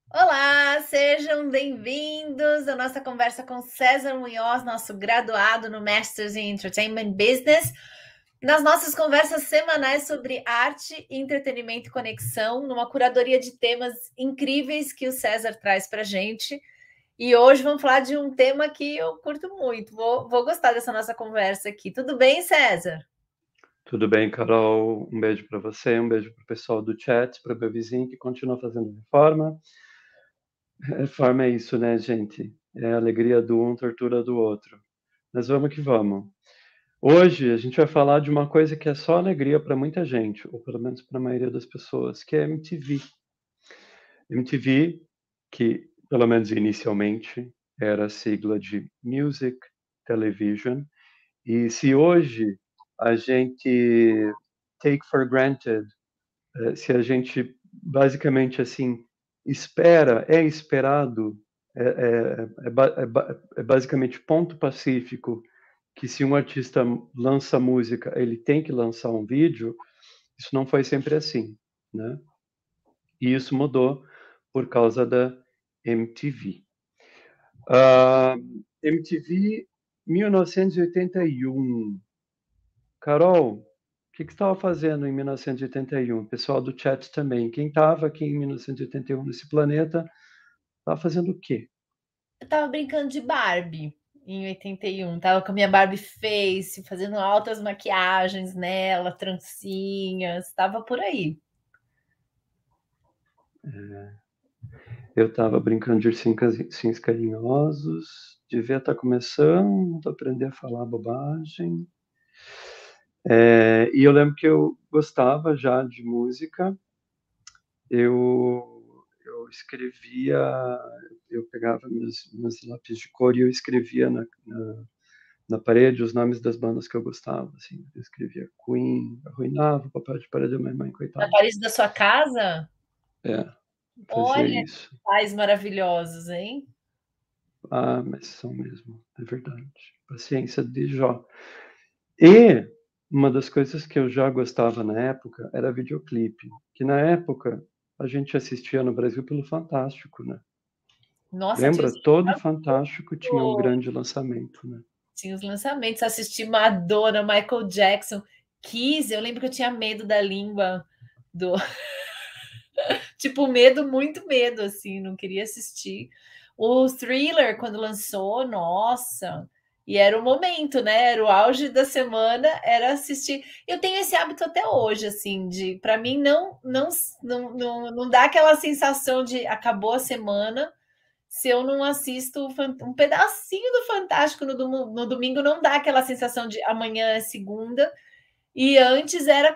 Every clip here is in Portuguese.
Olá, sejam bem-vindos à nossa conversa com César Munhoz, nosso graduado no Masters in Entertainment Business. Nas nossas conversas semanais sobre arte, entretenimento e conexão, numa curadoria de temas incríveis que o César traz para a gente. E hoje vamos falar de um tema que eu curto muito. Vou gostar dessa nossa conversa aqui. Tudo bem, César? Tudo bem, Carol? Um beijo para você, um beijo para o pessoal do chat, para o meu vizinho que continua fazendo reforma. Reforma é isso, né, gente? É a alegria do um, tortura do outro. Mas vamos que vamos. Hoje a gente vai falar de uma coisa que é só alegria para muita gente, ou pelo menos para a maioria das pessoas, que é MTV. MTV, que pelo menos inicialmente era a sigla de Music Television. E se hoje a gente take for granted, se a gente basicamente assim espera, é esperado, é basicamente ponto pacífico que se um artista lança música, ele tem que lançar um vídeo. Isso não foi sempre assim, né? E isso mudou por causa da MTV. MTV 1981. Carol, o que que você estava fazendo em 1981? Pessoal do chat também. Quem estava aqui em 1981 nesse planeta estava fazendo o quê? Eu tava brincando de Barbie em 81. Tava com a minha Barbie Face, fazendo altas maquiagens nela, trancinhas, tava por aí. Eu estava brincando de ursinhos carinhosos, devia estar começando a aprender a falar bobagem. E eu lembro que eu gostava já de música. Eu escrevia, eu pegava meus lápis de cor e eu escrevia na parede os nomes das bandas que eu gostava, assim. Eu escrevia Queen, arruinava o papel de parede da minha mãe, Na coitada. parede da sua casa? É, fazia Olha, isso. pais maravilhosos, hein? Ah, mas são mesmo, é verdade. Paciência de Jó. E uma das coisas que eu já gostava na época era videoclipe, que na época a gente assistia no Brasil pelo Fantástico, né? Nossa, Lembra? Todo Fantástico tinha um grande lançamento, né? tinha os lançamentos, assisti Madonna, Michael Jackson, Kiss. Eu lembro que eu tinha medo da língua do tipo, medo, muito medo, assim, não queria assistir. O Thriller, quando lançou, nossa, e era o momento, né? Era o auge da semana, era assistir. Eu tenho esse hábito até hoje, assim, de para mim não dá aquela sensação de acabou a semana se eu não assisto um pedacinho do Fantástico no domingo, não dá aquela sensação de amanhã é segunda. E antes era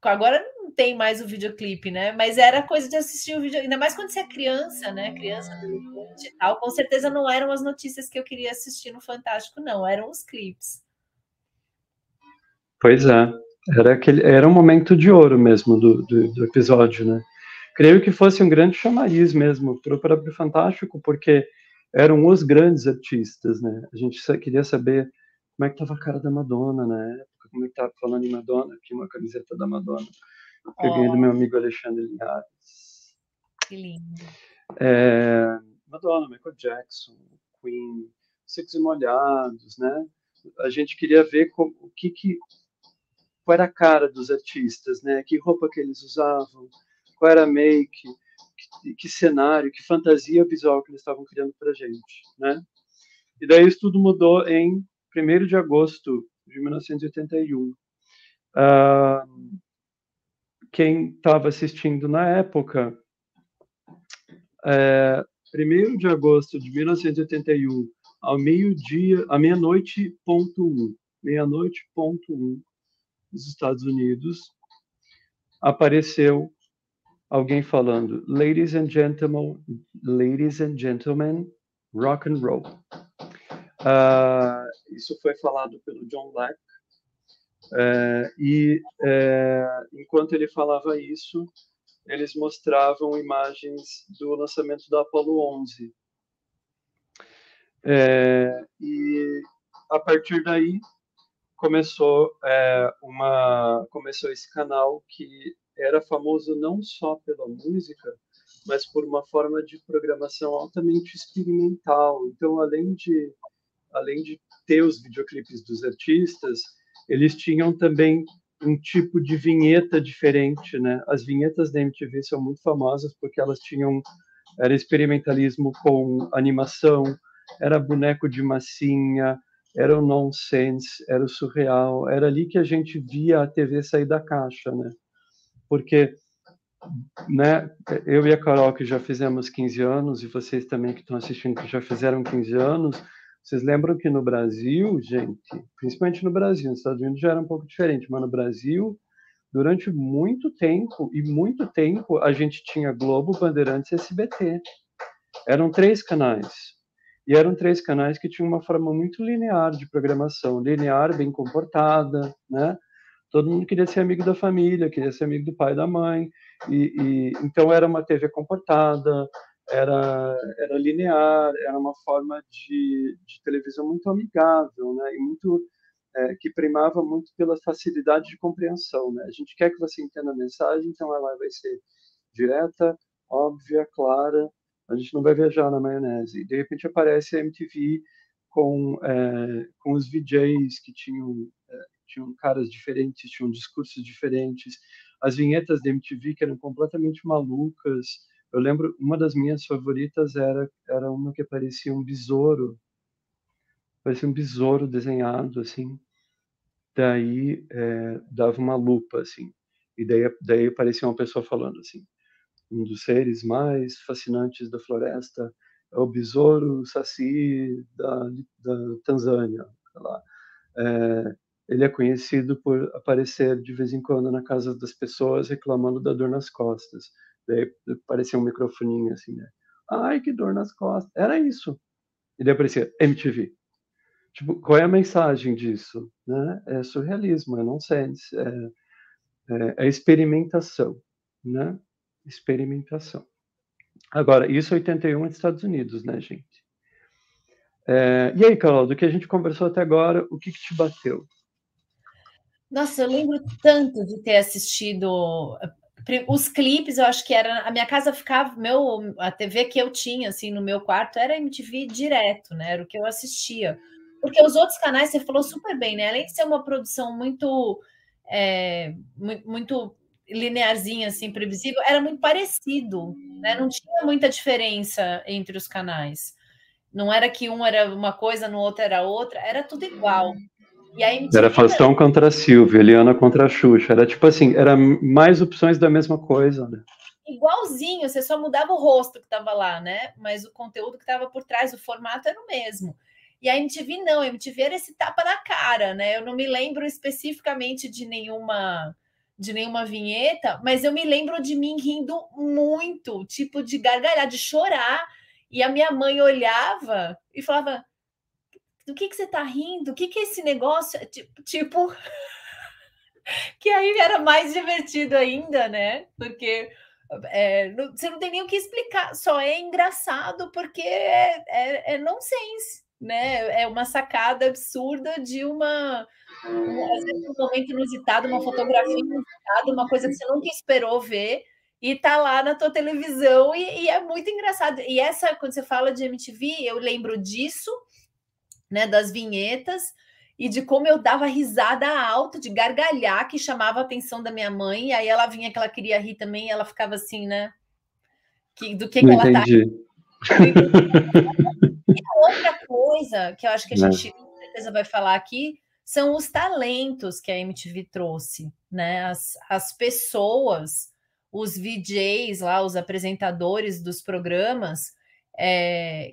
agora não tem mais o videoclipe, né? Mas era coisa de assistir o vídeo, ainda mais quando você é criança, né? Criança, adolescente e tal. Com certeza não eram as notícias que eu queria assistir no Fantástico, não, eram os clipes. Pois é. Era um momento de ouro mesmo do episódio, né? Creio que fosse um grande chamariz mesmo para o próprio Fantástico, porque eram os grandes artistas, né? A gente queria saber como é que estava a cara da Madonna na época, como é que estava falando em Madonna, aqui uma camiseta da Madonna que eu ganhei do Ó, meu amigo Alexandre Linhares. que lindo. É, Madonna, Michael Jackson, Queen, Secos e Molhados, né? A gente queria ver qual era a cara dos artistas, né? Que roupa que eles usavam, qual era a make, que cenário, que fantasia visual que eles estavam criando para gente, né? E daí isso tudo mudou em 1º de agosto de 1981. Ah, quem estava assistindo na época, 1º de agosto de 1981, ao meio-dia, à meia-noite, ponto um, meia-noite, ponto um, nos Estados Unidos, apareceu alguém falando ladies and gentlemen, rock and roll. Isso foi falado pelo John Black. Enquanto ele falava isso, eles mostravam imagens do lançamento da Apollo 11. E a partir daí começou esse canal que era famoso não só pela música, mas por uma forma de programação altamente experimental. Então, além de ter os videoclipes dos artistas, eles tinham também um tipo de vinheta diferente, né? As vinhetas da MTV são muito famosas porque elas tinham era experimentalismo com animação, era boneco de massinha, era o nonsense, era o surreal, era ali que a gente via a TV sair da caixa, né? Porque, né, eu e a Carol que já fizemos 15 anos e vocês também que estão assistindo que já fizeram 15 anos, vocês lembram que no Brasil, gente, principalmente no Brasil, nos Estados Unidos já era um pouco diferente, mas no Brasil, durante muito tempo, a gente tinha Globo, Bandeirantes e SBT. Eram 3 canais. E eram 3 canais que tinham uma forma muito linear de programação, linear, bem comportada, né? Todo mundo queria ser amigo da família, queria ser amigo do pai e da mãe, então era uma TV comportada, era linear, era uma forma de televisão muito amigável, né? E muito que primava muito pela facilidade de compreensão, né? A gente quer que você entenda a mensagem, então ela vai ser direta, óbvia, clara. A gente não vai viajar na maionese. E de repente aparece a MTV com os VJs que tinham caras diferentes, tinham discursos diferentes. As vinhetas da MTV que eram completamente malucas. Eu lembro, uma das minhas favoritas era uma que parecia um besouro desenhado, assim. Daí dava uma lupa, assim. E daí aparecia uma pessoa falando assim: um dos seres mais fascinantes da floresta é o besouro saci da Tanzânia. Sei lá. Ele é conhecido por aparecer de vez em quando na casa das pessoas reclamando da dor nas costas. Daí aparecia um microfoninho assim, né? Ai, que dor nas costas. Era isso. E daí aparecia MTV. Tipo, qual é a mensagem disso? Né? É surrealismo, é nonsense, é experimentação, né? Experimentação. Agora, isso é 81 nos Estados Unidos, né, gente? E aí, Carol, do que a gente conversou até agora, o que te bateu? Nossa, eu lembro tanto de ter assistido os clipes. Eu acho que era a minha casa ficava a TV que eu tinha assim no meu quarto era MTV direto, né? Era o que eu assistia. Porque os outros canais, você falou super bem, né? Além de ser uma produção muito linearzinha, assim, previsível, era muito parecido, né? Não tinha muita diferença entre os canais. Não era que um era uma coisa, no outro era outra, era tudo igual. E a Era MTV Faustão contra a Silvia, Eliana contra a Xuxa. Era tipo assim, era mais opções da mesma coisa, né? igualzinho, você só mudava o rosto que estava lá, né? Mas o conteúdo que estava por trás, o formato era o mesmo. E a MTV não, a MTV era esse tapa na cara, né? Eu não me lembro especificamente de nenhuma vinheta, mas eu me lembro de mim rindo muito, tipo de gargalhar, de chorar. E a minha mãe olhava e falava: do que você tá rindo? O que é esse negócio? Tipo, que aí era mais divertido ainda, né? Porque você não tem nem o que explicar, só é engraçado porque é nonsense, né? É uma sacada absurda de às vezes um momento inusitado, uma fotografia inusitada, uma coisa que você nunca esperou ver e tá lá na tua televisão e é muito engraçado. E quando você fala de MTV, eu lembro disso, né, das vinhetas e de como eu dava risada alta, de gargalhar, que chamava a atenção da minha mãe, e aí ela vinha que ela queria rir também, e ela ficava assim, né? Do que Não ela tá. entendi. Não entendi. E a outra coisa que eu acho que a Né? gente com certeza vai falar aqui são os talentos que a MTV trouxe, né? As pessoas, os VJs lá, os apresentadores dos programas,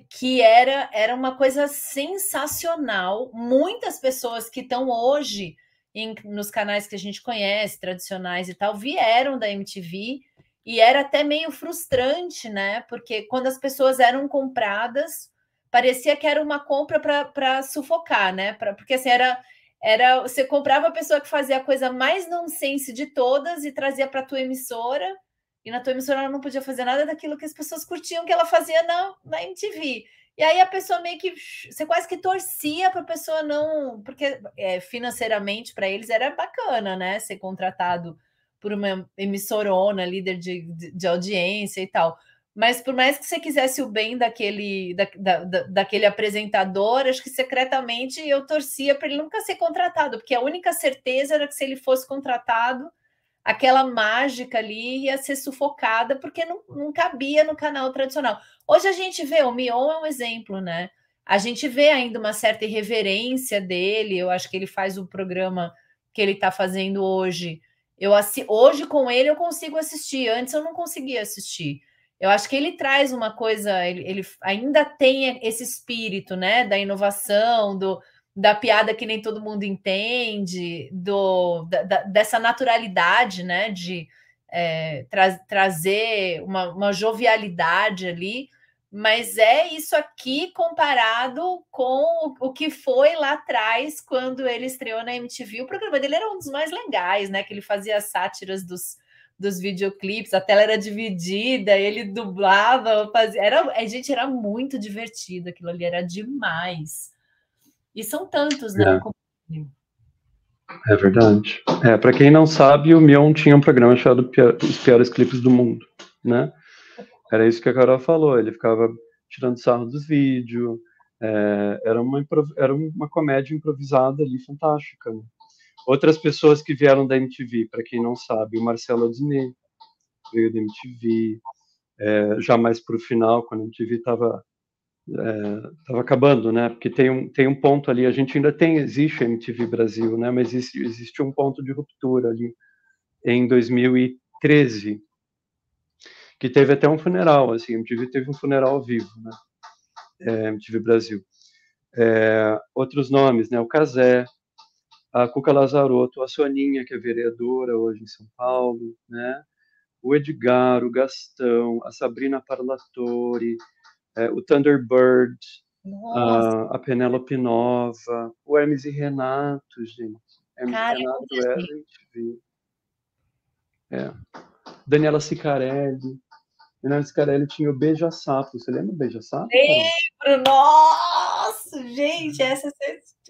que era uma coisa sensacional. Muitas pessoas que estão hoje nos canais que a gente conhece, tradicionais e tal, vieram da MTV e era até meio frustrante, né? Porque quando as pessoas eram compradas, parecia que era uma compra para sufocar, né? Porque assim, você comprava a pessoa que fazia a coisa mais nonsense de todas e trazia para a tua emissora, e na tua emissora ela não podia fazer nada daquilo que as pessoas curtiam que ela fazia na MTV. E aí a pessoa meio que você quase que torcia para a pessoa não, porque financeiramente para eles era bacana, né? Ser contratado por uma emissorona, líder de audiência e tal. Mas por mais que você quisesse o bem daquele apresentador, acho que secretamente eu torcia para ele nunca ser contratado, porque a única certeza era que se ele fosse contratado, aquela mágica ali ia ser sufocada, porque não cabia no canal tradicional. Hoje a gente vê, o Mion é um exemplo, né? A gente vê ainda uma certa irreverência dele, eu acho que ele faz o programa que ele está fazendo hoje. Hoje com ele eu consigo assistir, antes eu não conseguia assistir. Eu acho que ele traz uma coisa, ele ainda tem esse espírito, né, da inovação, da piada que nem todo mundo entende, dessa naturalidade, né, de trazer uma jovialidade ali, mas é isso aqui comparado com o que foi lá atrás, quando ele estreou na MTV. O programa dele era um dos mais legais, né, que ele fazia sátiras dos videoclipes, a tela era dividida, ele dublava, fazia. Gente, era muito divertido aquilo ali, era demais. E são tantos, né? É verdade. Para quem não sabe, o Mion tinha um programa chamado Os Piores Clipes do Mundo, né? Era isso que a Carol falou, ele ficava tirando sarro dos vídeos, era uma comédia improvisada ali, fantástica, né? Outras pessoas que vieram da MTV, para quem não sabe, o Marcelo Adnet veio da MTV, já mais para o final, quando a MTV estava acabando, né? Porque tem um ponto ali, a gente ainda existe a MTV Brasil, né? Mas existe um ponto de ruptura ali em 2013, que teve até um funeral, assim, a MTV teve um funeral ao vivo, né? MTV Brasil. Outros nomes, né? O Cazé, a Cuca Lazarotto, a Soninha, que é vereadora hoje em São Paulo, né? O Edgar, o Gastão, a Sabrina Parlatore, o Thunderbird, a Penélope Nova, o Hermes e Renato, gente. Hermes e Renato era MTV. Daniela Sicarelli. Daniela Sicarelli tinha o Beija-Sapo. Você lembra do Beija-Sapo? Lembro! Nossa, gente, essa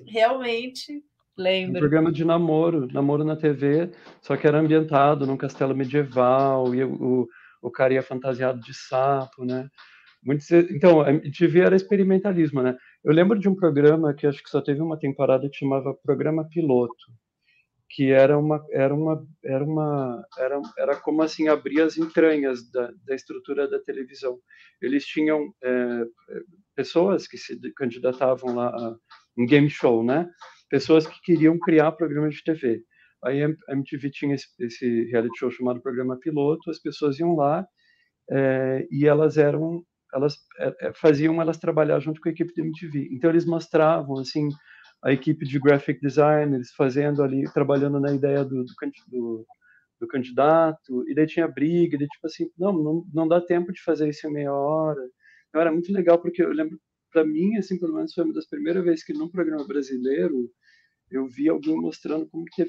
realmente lembro. Um programa de namoro na TV, só que era ambientado num castelo medieval, e o cara ia fantasiado de sapo, né? Então, a MTV era experimentalismo, né? Eu lembro de um programa que acho que só teve uma temporada que chamava Programa Piloto, que era como assim abrir as entranhas da estrutura da televisão. Eles tinham pessoas que se candidatavam lá a um game show, né? Pessoas que queriam criar programas de TV. Aí a MTV tinha esse reality show chamado Programa Piloto, as pessoas iam lá e elas faziam elas trabalhar junto com a equipe da MTV. Então eles mostravam assim a equipe de graphic designers fazendo ali, trabalhando na ideia do candidato, e daí tinha briga, e daí tipo assim, não dá tempo de fazer isso em meia hora. Então era muito legal, porque eu lembro, para mim, assim, pelo menos foi uma das primeiras vezes que num programa brasileiro eu vi alguém mostrando como que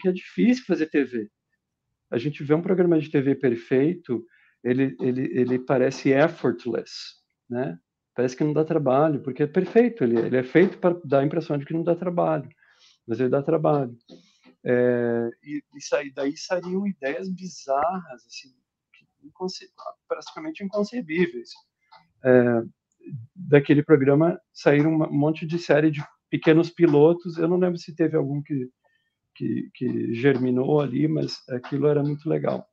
é difícil fazer TV. A gente vê um programa de TV perfeito, ele parece effortless, né? Parece que não dá trabalho, porque é perfeito, ele é feito para dar a impressão de que não dá trabalho, mas ele dá trabalho. Daí sairiam ideias bizarras, assim, praticamente inconcebíveis. Daquele programa saíram um monte de série de pequenos pilotos, eu não lembro se teve algum que germinou ali, mas aquilo era muito legal.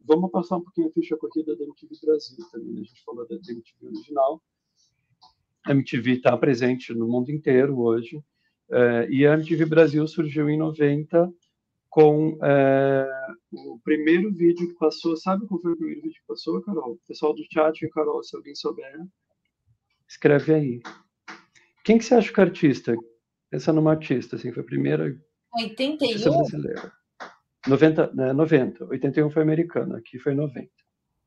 Vamos passar um pouquinho a ficha corrida da MTV Brasil também, né? A gente falou da MTV original. A MTV está presente no mundo inteiro hoje, e a MTV Brasil surgiu em 90 com o primeiro vídeo que passou. Sabe qual foi o primeiro vídeo que passou, Carol? Pessoal do chat e Carol, se alguém souber, escreve aí. Quem que você acha que é artista? Pensa numa artista, assim, foi a primeira 81? artista brasileira. 90. 81 foi americana, aqui foi 90.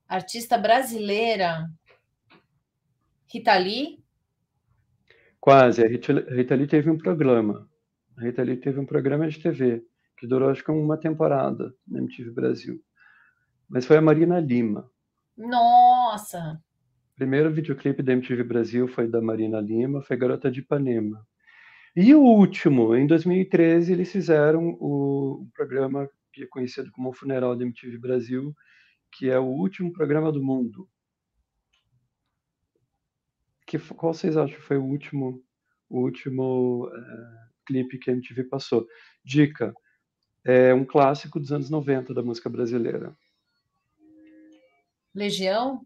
Artista brasileira. Rita Lee? Quase. A Rita Lee teve um programa. A Rita Lee teve um programa de TV que durou acho que uma temporada na MTV Brasil. Mas foi a Marina Lima. Nossa! O primeiro videoclipe da MTV Brasil foi da Marina Lima, foi Garota de Ipanema. E o último, em 2013, eles fizeram o programa que é conhecido como o Funeral da MTV Brasil, que é o último programa do mundo. Qual vocês acham que foi o último clipe que a MTV passou? Dica, é um clássico dos anos 90 da música brasileira. Legião?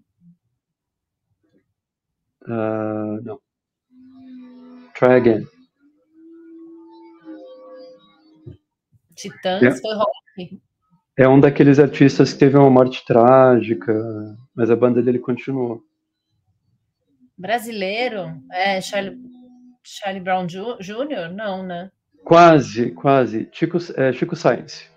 Não. Try Again. Titãs foi rock. É um daqueles artistas que teve uma morte trágica, mas a banda dele continuou. Brasileiro? Charlie Brown Jr.? Não, né? Quase. Chico Science.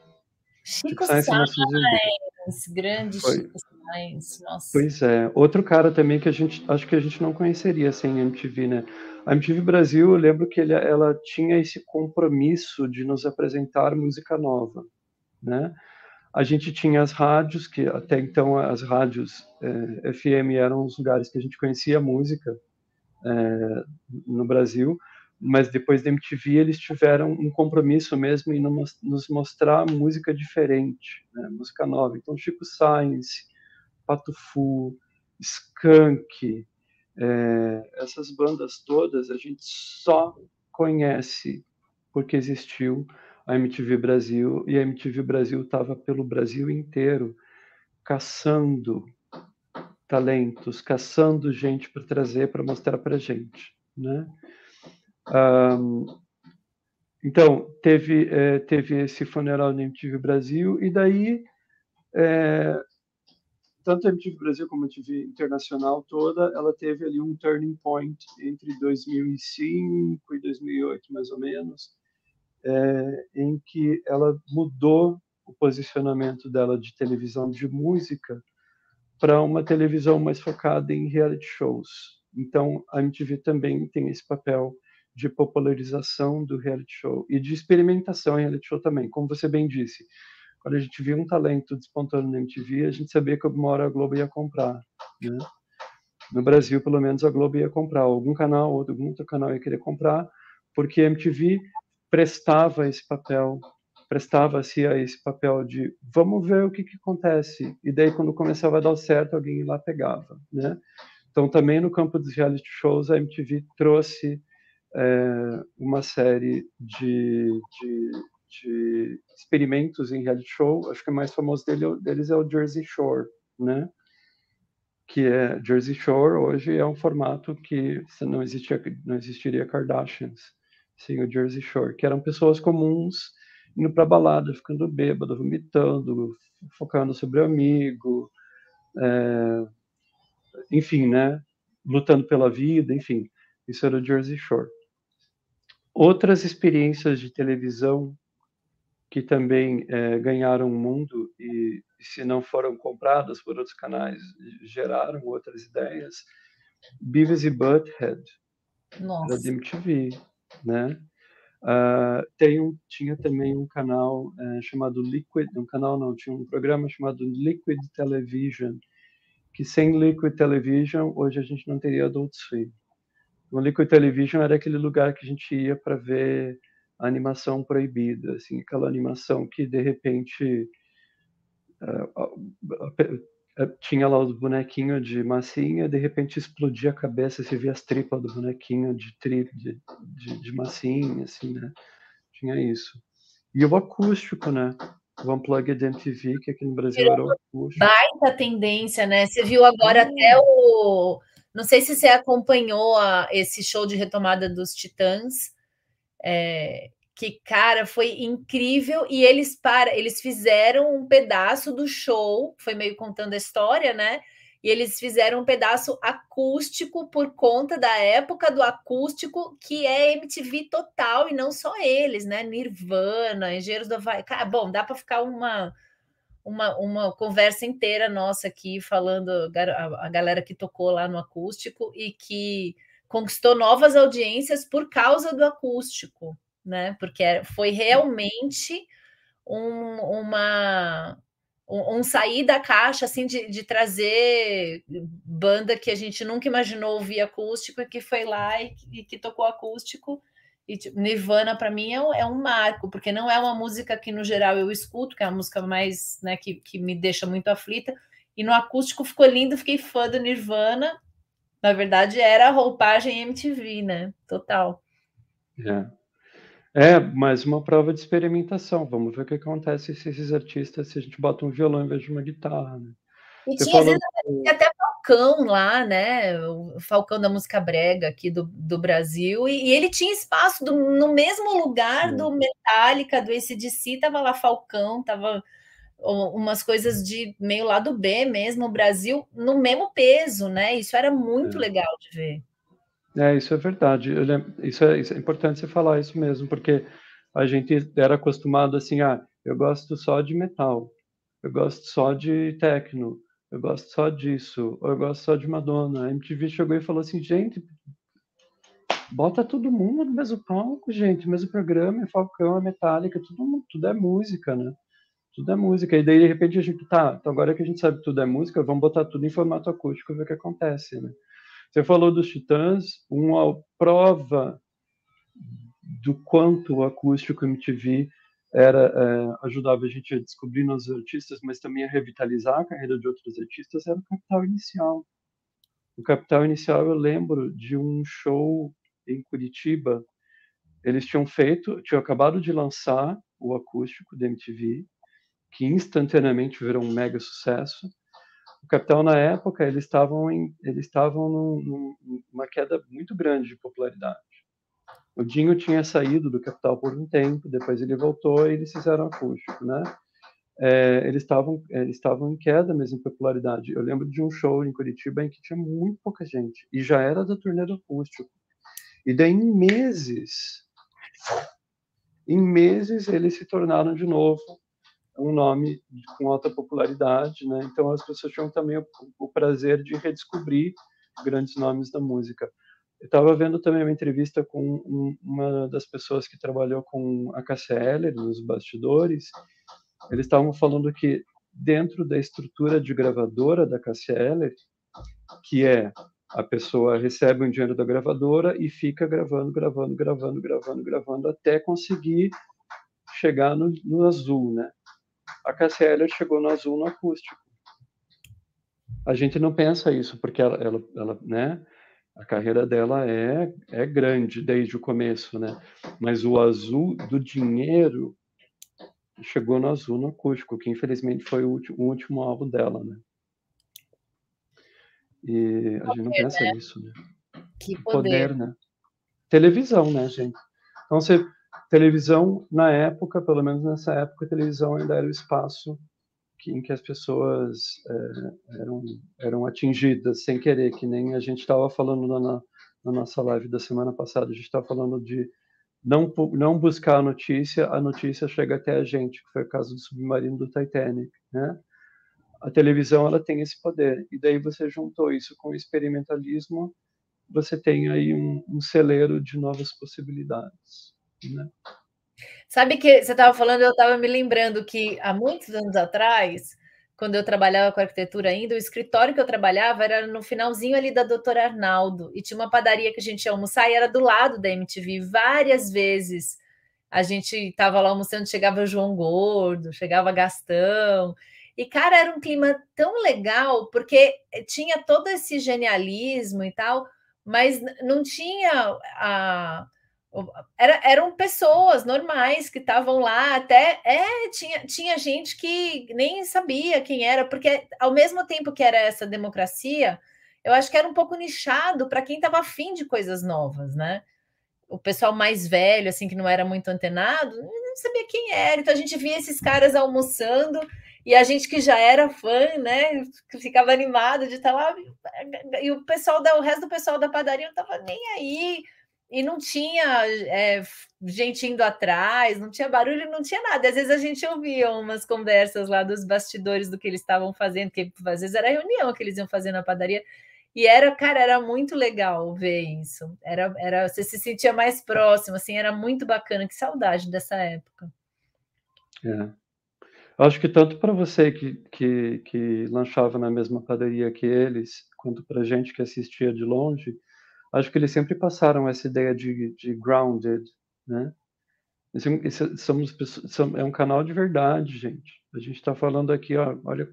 Chico Science em 1980. Sainz, grande Foi. Chico Sainz, nossa. Pois é. Outro cara também que acho que a gente não conheceria sem MTV, né? A MTV Brasil, eu lembro que ela tinha esse compromisso de nos apresentar música nova, né? A gente tinha as rádios, que até então as rádios FM eram os lugares que a gente conhecia a música no Brasil, mas depois da MTV eles tiveram um compromisso mesmo em nos mostrar música diferente, né? Música nova. Então Chico Science, Pato Fu, Skank, essas bandas todas a gente só conhece porque existiu a MTV Brasil, e a MTV Brasil estava pelo Brasil inteiro caçando talentos, caçando gente para trazer, para mostrar para gente, né? Então, teve esse funeral na MTV Brasil, e daí tanto a MTV Brasil como a MTV Internacional toda, ela teve ali um turning point entre 2005 e 2008, mais ou menos, em que ela mudou o posicionamento dela de televisão de música para uma televisão mais focada em reality shows. Então, a MTV também tem esse papel de popularização do reality show e de experimentação em reality show também, como você bem disse. Quando a gente via um talento despontando na MTV, a gente sabia que alguma hora a Globo ia comprar, né? No Brasil, pelo menos, a Globo ia comprar. Algum canal ou algum outro canal ia querer comprar, porque a MTV prestava-se a esse papel de vamos ver o que acontece. E daí, quando começava a dar certo, alguém ia lá pegava, né? Então, também no campo dos reality shows, a MTV trouxe uma série de experimentos em reality show. Acho que o mais famoso deles é o Jersey Shore, né? Que é Jersey Shore hoje é um formato que não existiria Kardashians sem o Jersey Shore, que eram pessoas comuns indo para balada, ficando bêbado, vomitando, focando sobre o amigo, enfim, né? Lutando pela vida, enfim. Isso era o Jersey Shore. Outras experiências de televisão que também ganharam o mundo e, se não foram compradas por outros canais, geraram outras ideias. Beavis e Butthead, era da MTV, né? Tinha também um canal chamado Liquid, tinha um programa chamado Liquid Television, que sem Liquid Television, hoje a gente não teria Adult Swim. O Liquid Television era aquele lugar que a gente ia para ver a animação proibida, assim, aquela animação que de repente tinha lá os bonequinhos de massinha, de repente explodia a cabeça, você via as tripas do bonequinho de massinha, assim, né? Tinha isso. E o acústico, né? O Unplugged MTV, que aqui no Brasil era o acústico. Baita tendência, né? Você viu agora até o... Não sei se você acompanhou esse show de retomada dos Titãs, que, cara, foi incrível, e eles fizeram um pedaço do show, foi meio contando a história, né? E eles fizeram um pedaço acústico por conta da época do acústico, que é MTV total, e não só eles, né? Nirvana, Engenheiros do Havaí. Cara, bom, dá para ficar uma conversa inteira nossa aqui, falando a galera que tocou lá no acústico e que conquistou novas audiências por causa do acústico, né? Porque foi realmente um sair da caixa, assim, de trazer banda que a gente nunca imaginou ouvir acústico, e que foi lá e que tocou acústico. E tipo, Nirvana, para mim, é um marco, porque não é uma música que, no geral, eu escuto, que é uma música mais, né, que me deixa muito aflita. E no acústico ficou lindo, fiquei fã do Nirvana. Na verdade, era a roupagem MTV, né? Total. Mais uma prova de experimentação. Vamos ver o que acontece se esses artistas, se a gente bota um violão em vez de uma guitarra, né? E Você tinha, às falou vezes, até Falcão lá, né? O Falcão da música brega aqui do Brasil, e ele tinha espaço no mesmo lugar do Metallica, do AC/DC, tava lá Falcão, tava umas coisas de meio lado B mesmo, o Brasil no mesmo peso, né? Isso era muito legal de ver. Isso é verdade. Isso é importante você falar isso mesmo, porque a gente era acostumado assim, eu gosto só de metal, eu gosto só de techno, eu gosto só disso, ou eu gosto só de Madonna. A MTV chegou e falou assim, gente, bota todo mundo no mesmo palco, gente, mesmo programa, é Falcão, é Metallica, tudo é música, né? Tudo é música. E daí, de repente, a gente, então agora que a gente sabe que tudo é música, vamos botar tudo em formato acústico e ver o que acontece, né? Você falou dos Titãs, uma prova do quanto o acústico MTV ajudava a gente a descobrir novos artistas, mas também a revitalizar a carreira de outros artistas, era o Capital Inicial. O Capital Inicial, eu lembro de um show em Curitiba. Eles tinham acabado de lançar o acústico da MTV, que instantaneamente virou um mega sucesso. O Capital, na época, eles estavam numa queda muito grande de popularidade. O Dinho tinha saído do Capital por um tempo, depois ele voltou e eles fizeram acústico, né? Eles estavam em queda mesmo em popularidade. Eu lembro de um show em Curitiba em que tinha muito pouca gente e já era da turnê do acústico. E daí em meses eles se tornaram de novo um nome com alta popularidade, né? Então as pessoas tinham também o prazer de redescobrir grandes nomes da música. Eu estava vendo também uma entrevista com uma das pessoas que trabalhou com a Cássia Eller nos bastidores. Eles estavam falando que dentro da estrutura de gravadora da Cássia Eller, que a pessoa recebe um dinheiro da gravadora e fica gravando, gravando, gravando, gravando, gravando até conseguir chegar no azul, né? A Cássia Eller chegou no azul no acústico. A gente não pensa isso, porque ela, né? A carreira dela é grande desde o começo, né? Mas o azul do dinheiro chegou no azul no acústico, que infelizmente foi o último álbum dela, né? E a gente não pensa nisso, né? Que Poder, né? Televisão, né, gente? Então, televisão, na época, pelo menos nessa época, a televisão ainda era o espaço em que as pessoas eram atingidas sem querer, que nem a gente estava falando na nossa live da semana passada, a gente estava falando de não buscar a notícia chega até a gente, que foi o caso do submarino do Titanic, né? A televisão, ela tem esse poder, e daí você juntou isso com o experimentalismo, você tem aí um celeiro de novas possibilidades, né? Sabe que você estava falando, eu estava me lembrando que há muitos anos atrás, quando eu trabalhava com arquitetura ainda, o escritório que eu trabalhava era no finalzinho ali da Doutor Arnaldo, e tinha uma padaria que a gente ia almoçar e era do lado da MTV. Várias vezes a gente estava lá almoçando, chegava João Gordo, chegava Gastão, e cara, era um clima tão legal, porque tinha todo esse genialismo e tal, mas não tinha eram pessoas normais que estavam lá, até tinha gente que nem sabia quem era, porque ao mesmo tempo que era essa democracia, eu acho que era um pouco nichado para quem estava afim de coisas novas, né? O pessoal mais velho, assim, que não era muito antenado, não sabia quem era. Então a gente via esses caras almoçando e a gente que já era fã, né, que ficava animado de estar lá, e o resto do pessoal da padaria não estava nem aí. E não tinha gente indo atrás, não tinha barulho, não tinha nada. Às vezes a gente ouvia umas conversas lá dos bastidores do que eles estavam fazendo, que às vezes era reunião que eles iam fazer na padaria. E cara, era muito legal ver isso. Você se sentia mais próximo, assim, era muito bacana. Que saudade dessa época. Acho que tanto para você que lanchava na mesma padaria que eles, quanto para gente que assistia de longe, acho que eles sempre passaram essa ideia de grounded, né? É um canal de verdade, gente. A gente está falando aqui, olha,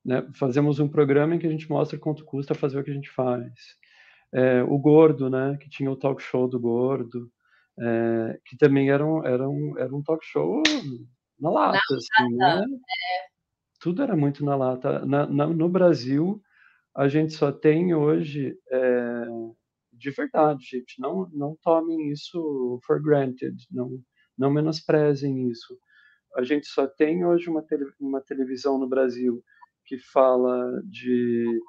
né? Fazemos um programa em que a gente mostra quanto custa fazer o que a gente faz. O Gordo, né? Que tinha o talk show do Gordo, que também era um talk show na Na lata, assim, lata. né? Tudo era muito na lata. No Brasil, a gente só tem hoje, de verdade, gente, não tomem isso for granted, não menosprezem isso. A gente só tem hoje uma televisão no Brasil que fala de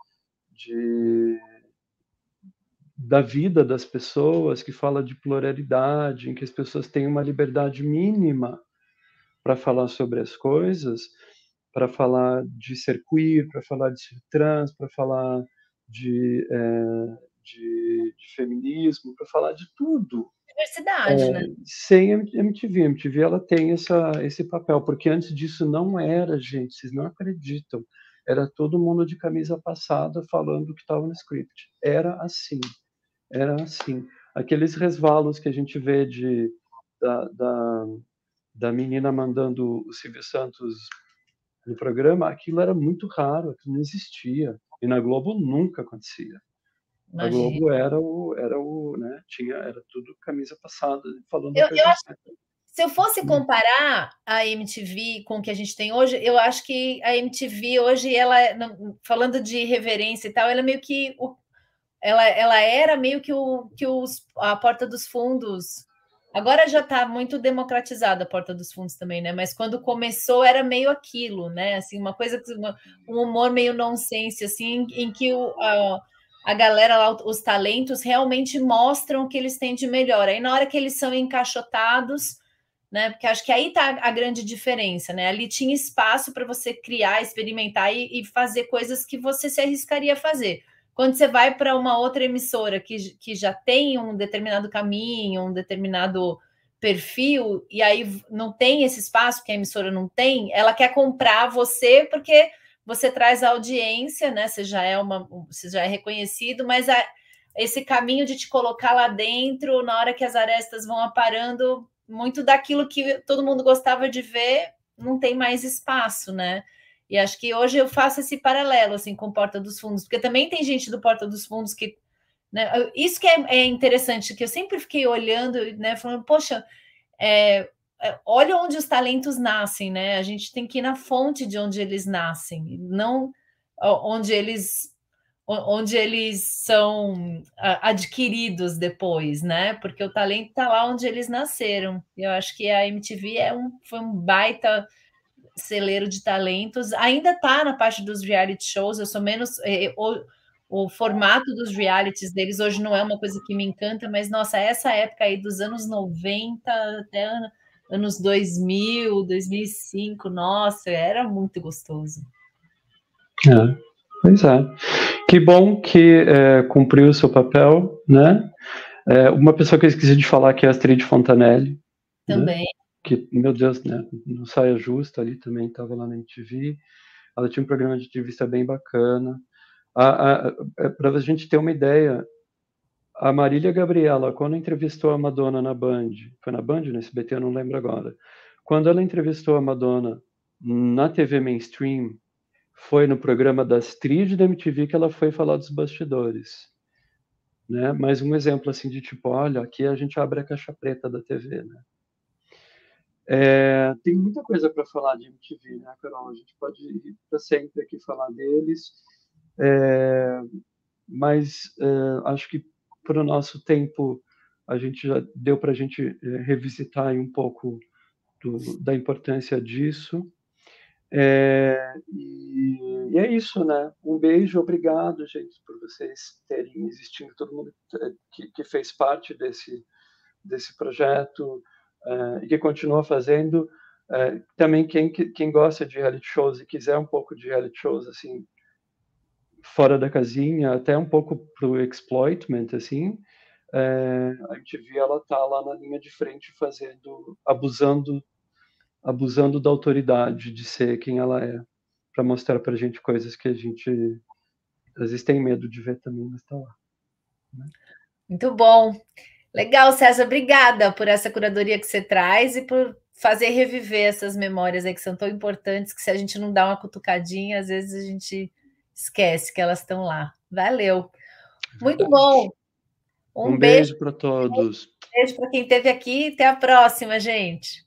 da vida das pessoas, que fala de pluralidade, em que as pessoas têm uma liberdade mínima para falar sobre as coisas, para falar de ser queer, para falar de ser trans, para falar de, de feminismo, para falar de tudo. Diversidade, né? Sem MTV. A MTV ela tem esse papel, porque antes disso não era, gente, vocês não acreditam. Era todo mundo de camisa passada falando o que estava no script. Era assim. Aqueles resvalos que a gente vê da, da, da menina mandando o Silvio Santos no programa, aquilo era muito raro, aquilo não existia. E na Globo nunca acontecia. A Imagina. Globo né, era tudo camisa passada, falando a Eu coisa acho certa. Se eu fosse comparar a MTV com o que a gente tem hoje, eu acho que a MTV hoje, ela, falando de reverência e tal, ela é meio que ela era meio que a porta dos fundos. Agora já está muito democratizada a porta dos fundos também, né? Mas quando começou era meio aquilo, né? Assim, uma coisa um humor meio nonsense, assim, em que a galera lá, os talentos realmente mostram o que eles têm de melhor. Aí na hora que eles são encaixotados, né? Porque acho que aí está a grande diferença, né? Ali tinha espaço para você criar, experimentar e fazer coisas que você se arriscaria a fazer. Quando você vai para uma outra emissora que já tem um determinado caminho, um determinado perfil, e aí não tem esse espaço que a emissora não tem, ela quer comprar você porque você traz a audiência, né? Você já é reconhecido, mas esse caminho de te colocar lá dentro, na hora que as arestas vão aparando, muito daquilo que todo mundo gostava de ver, não tem mais espaço, né? E acho que hoje eu faço esse paralelo assim com Porta dos Fundos, porque também tem gente do Porta dos Fundos que, né, isso que é interessante, que eu sempre fiquei olhando, né, falando, poxa, olha onde os talentos nascem, né? A gente tem que ir na fonte de onde eles nascem, não onde eles são adquiridos depois, né? Porque o talento está lá onde eles nasceram. Eu acho que a MTV foi um baita celeiro de talentos. Ainda está na parte dos reality shows, eu sou menos. O formato dos realities deles hoje não é uma coisa que me encanta, mas, nossa, essa época aí dos anos 90 até anos 2000, 2005, nossa, era muito gostoso. Pois é. Que bom que cumpriu o seu papel, né? Uma pessoa que eu esqueci de falar que é a Astrid Fontanelli. Também. Né? Que, meu Deus, né? No Saia Justa ali também estava lá na MTV. Ela tinha um programa de entrevista bem bacana. Para a gente ter uma ideia, a Marília Gabriela, quando entrevistou a Madonna na Band, foi na Band, no SBT, eu não lembro agora. Quando ela entrevistou a Madonna na TV Mainstream, foi no programa da Astrid da MTV que ela foi falar dos bastidores. Né? Mais um exemplo assim de tipo, olha, aqui a gente abre a caixa preta da TV, né? Tem muita coisa para falar de MTV, né, Carol? A gente pode ir para sempre aqui falar deles, mas acho que para o nosso tempo a gente já deu para a gente revisitar aí um pouco da importância disso. E é isso, né? Um beijo, obrigado, gente, por vocês terem existido, todo mundo que fez parte desse projeto e que continua fazendo. Também quem gosta de reality shows e quiser um pouco de reality shows assim fora da casinha, até um pouco pro exploitment, assim, a MTV ela tá lá na linha de frente fazendo, abusando da autoridade de ser quem ela é, para mostrar pra gente coisas que a gente às vezes tem medo de ver também, mas tá lá. Né? Muito bom. Legal, César, obrigada por essa curadoria que você traz e por fazer reviver essas memórias aí que são tão importantes, que se a gente não dá uma cutucadinha, às vezes a gente esquece que elas estão lá. Valeu. Muito bom. Um Beijo beijo para todos. para quem esteve aqui. Até a próxima, gente.